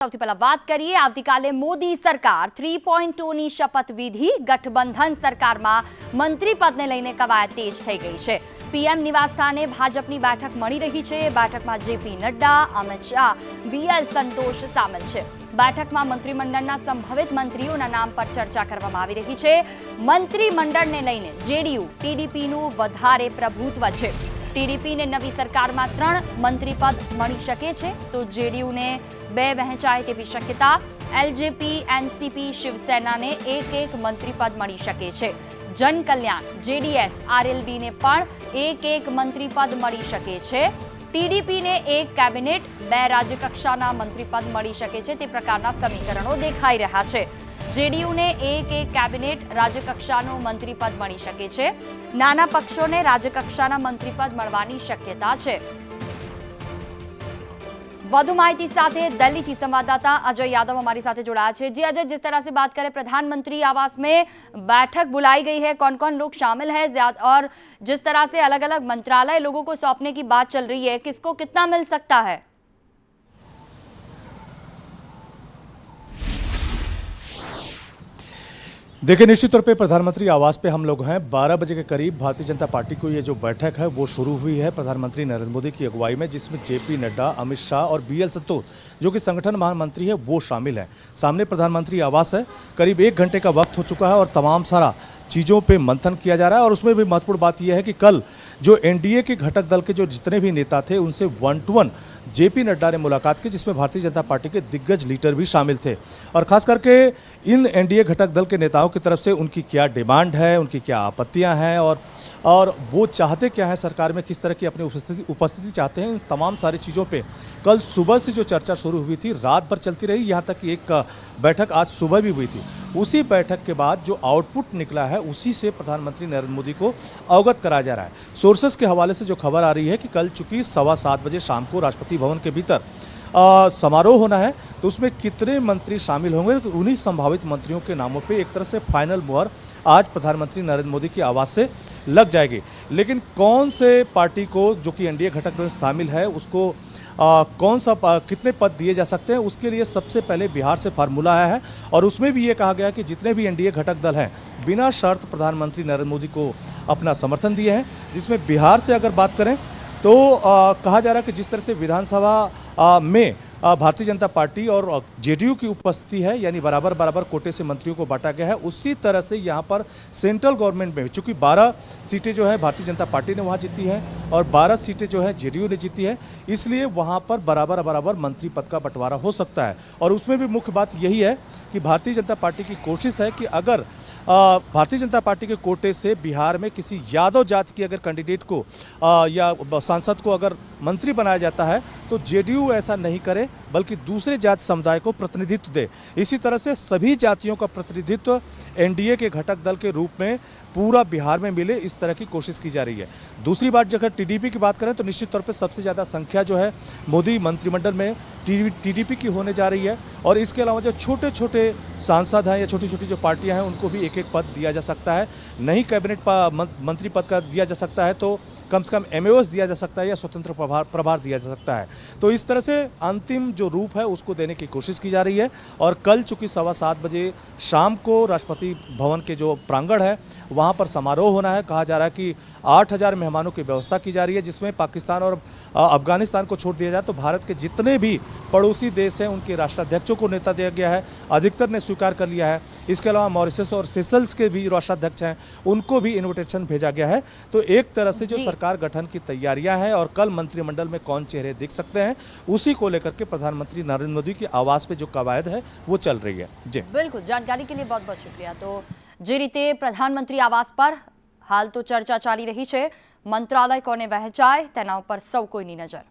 સૌથી પહેલા વાત કરીએ આવતીકાલે મોદી સરકાર 3.2ની શપથવિધિ ગઠબંધન સરકારમાં મંત્રી પદને લઈને કવાયત તેજ થઈ ગઈ છે। પીએમ નિવાસ સ્થાને ભાજપની બેઠક મળી રહી છે। બેઠકમાં જેપી નડ્ડા, અમિત શાહ, બીએલ સંતોષ સામેલ છે। બેઠકમાં મંત્રીમંડળના સંભવિત મંત્રીઓના નામ પર ચર્ચા કરવામાં આવી રહી છે। મંત્રીમંડળને લઈને જેડીયુ ટીડીપીનું વધારે પ્રભુત્વ છે। टीडीपी ने नवी सरकार में 3 मंत्री पद मળી શકે છે तो जेडीयू ने 2 વહેંચાય તેવી શક્યતા। एलजेपी, एनसीपी, शिवसेना ने एक मंत्री पद मળી શકે છે। जन कल्याण, जेडीएस, आरएलडी ने पण एक मंत्री पद मળી શકે છે। टीडीपी ने 1 कैबिनेट, 2 राज्यकक्षाना मंत्री पद मળી શકે છે તે પ્રકારના સમીકરણો દેખાઈ રહ્યા છે। जेडीयू ने एक कैबिनेट, राज्यकक्षाનું मंत्री पद મળી શકે છે। નાના પક્ષોને રાજ્યકક્ષાના મંત્રી પદ મળવાની શક્યતા છે। વધુ માહિતી સાથે दिल्ली થી संवाददाता अजय यादव हमारे साथ जुड़ा है। जी अजय, जिस तरह से बात करें प्रधानमंत्री आवास में बैठक बुलाई गई है, कौन कौन लोग शामिल है और जिस तरह से अलग अलग मंत्रालय लोगों को सौंपने की बात चल रही है, किसको कितना मिल सकता है? देखिए, निश्चित तौर पे प्रधानमंत्री आवास पे हम लोग हैं। 12 बजे के करीब भारतीय जनता पार्टी को ये जो बैठक है वो शुरू हुई है प्रधानमंत्री नरेंद्र मोदी की अगुवाई में, जिसमें जेपी नड्डा, अमित शाह और बीएल संतोष जो कि संगठन महामंत्री है वो शामिल है। सामने प्रधानमंत्री आवास है। करीब 1 घंटे का वक्त हो चुका है और तमाम सारा चीज़ों पे मंथन किया जा रहा है। और उसमें भी महत्वपूर्ण बात यह है कि कल जो एनडीए के घटक दल के जो जितने भी नेता थे उनसे 1-to-1 जेपी नड्डा ने मुलाकात की, जिसमें भारतीय जनता पार्टी के दिग्गज लीडर भी शामिल थे। और खास करके इन एनडीए घटक दल के नेताओं की तरफ से उनकी क्या डिमांड है, उनकी क्या आपत्तियां हैं और वो चाहते क्या हैं, सरकार में किस तरह की अपनी उपस्थिति चाहते हैं, इन तमाम सारी चीज़ों पे कल सुबह से जो चर्चा शुरू हुई थी रात भर चलती रही। यहाँ तक कि एक बैठक आज सुबह भी हुई थी। उसी बैठक के बाद जो आउटपुट निकला है उसी से प्रधानमंत्री नरेंद्र मोदी को अवगत कराया जा रहा है। सोर्सेस के हवाले से जो खबर आ रही है कि कल चूंकि 7:15 बजे शाम को राष्ट्रपति भवन के भीतर समारोह होना है, तो उसमें कितने मंत्री शामिल होंगे, तो उन्हीं संभावित मंत्रियों के नामों पे एक तरह से फाइनल मुहर आज प्रधानमंत्री नरेंद्र मोदी की आवाज़ से लग जाएगी। लेकिन कौन से पार्टी को जो कि एनडीए घटक में शामिल है उसको कौन सा कितने पद दिए जा सकते हैं, उसके लिए सबसे पहले बिहार से फार्मूला आया है। और उसमें भी ये कहा गया कि जितने भी एनडीए घटक दल हैं बिना शर्त प्रधानमंत्री नरेंद्र मोदी को अपना समर्थन दिए हैं। जिसमें बिहार से अगर बात करें तो कहा जा रहा है कि जिस तरह से विधानसभा में भारतीय जनता पार्टी और जेडीयू की उपस्थिति है, यानी बराबर बराबर कोटे से मंत्रियों को बांटा गया है, उसी तरह से यहाँ पर सेंट्रल गवर्नमेंट में चूँकि 12 सीटें जो है भारतीय जनता पार्टी ने वहाँ जीती हैं और 12 सीटें जो है जेडीयू ने जीती है, इसलिए वहाँ पर बराबर बराबर मंत्री पद का बंटवारा हो सकता है। और उसमें भी मुख्य बात यही है कि भारतीय जनता पार्टी की कोशिश है कि अगर भारतीय जनता पार्टी के कोटे से बिहार में किसी यादव जाति की अगर कैंडिडेट को या सांसद को अगर मंत्री बनाया जाता है तो जेडीयू ऐसा नहीं करे बल्कि दूसरे जाति समुदाय को प्रतिनिधित्व दे। इसी तरह से सभी जातियों का प्रतिनिधित्व एनडीए के घटक दल के रूप में पूरा बिहार में मिले, इस तरह की कोशिश की जा रही है। दूसरी बात अगर टीडीपी की बात करें तो निश्चित तौर पे सबसे ज़्यादा संख्या जो है मोदी मंत्रिमंडल में टीडीपी की होने जा रही है। और इसके अलावा जो छोटे छोटे सांसद हैं या छोटी छोटी जो पार्टियां हैं उनको भी एक पद दिया जा सकता है। नहीं कैबिनेट मंत्री पद का दिया जा सकता है तो कम से कम एमओएस दिया जा सकता है या स्वतंत्र प्रभार दिया जा सकता है। तो इस तरह से अंतिम जो रूप है उसको देने की कोशिश की जा रही है। और कल चूँकि 7:15 बजे शाम को राष्ट्रपति भवन के जो प्रांगण है वहाँ पर समारोह होना है। कहा जा रहा है कि 8,000 मेहमानों की व्यवस्था की जा रही है, जिसमें पाकिस्तान और अफगानिस्तान को छोड़ दिया जाए तो भारत के जितने भी पड़ोसी देश हैं उनके राष्ट्राध्यक्षों को नेता दिया गया है, अधिकतर ने स्वीकार कर लिया है। इसके अलावा मॉरिशस और सेशल्स के भी राष्ट्राध्यक्ष हैं, उनको भी इन्विटेशन भेजा गया है। तो एक तरह से जो सरकार गठन की तैयारियां हैं और कल मंत्रिमंडल में कौन चेहरे दिख सकते हैं उसी को लेकर के प्रधानमंत्री नरेंद्र मोदी की आवास पे जो कवायद है वो चल रही है। जी बिल्कुल, जानकारी के लिए बहुत बहुत शुक्रिया। तो जे रीते प्रधानमंत्री आवास पर हाल तो चर्चा चाली रही है, मंत्रालय कोने वहेंचाय तेना पर सौ कोईनी नजर।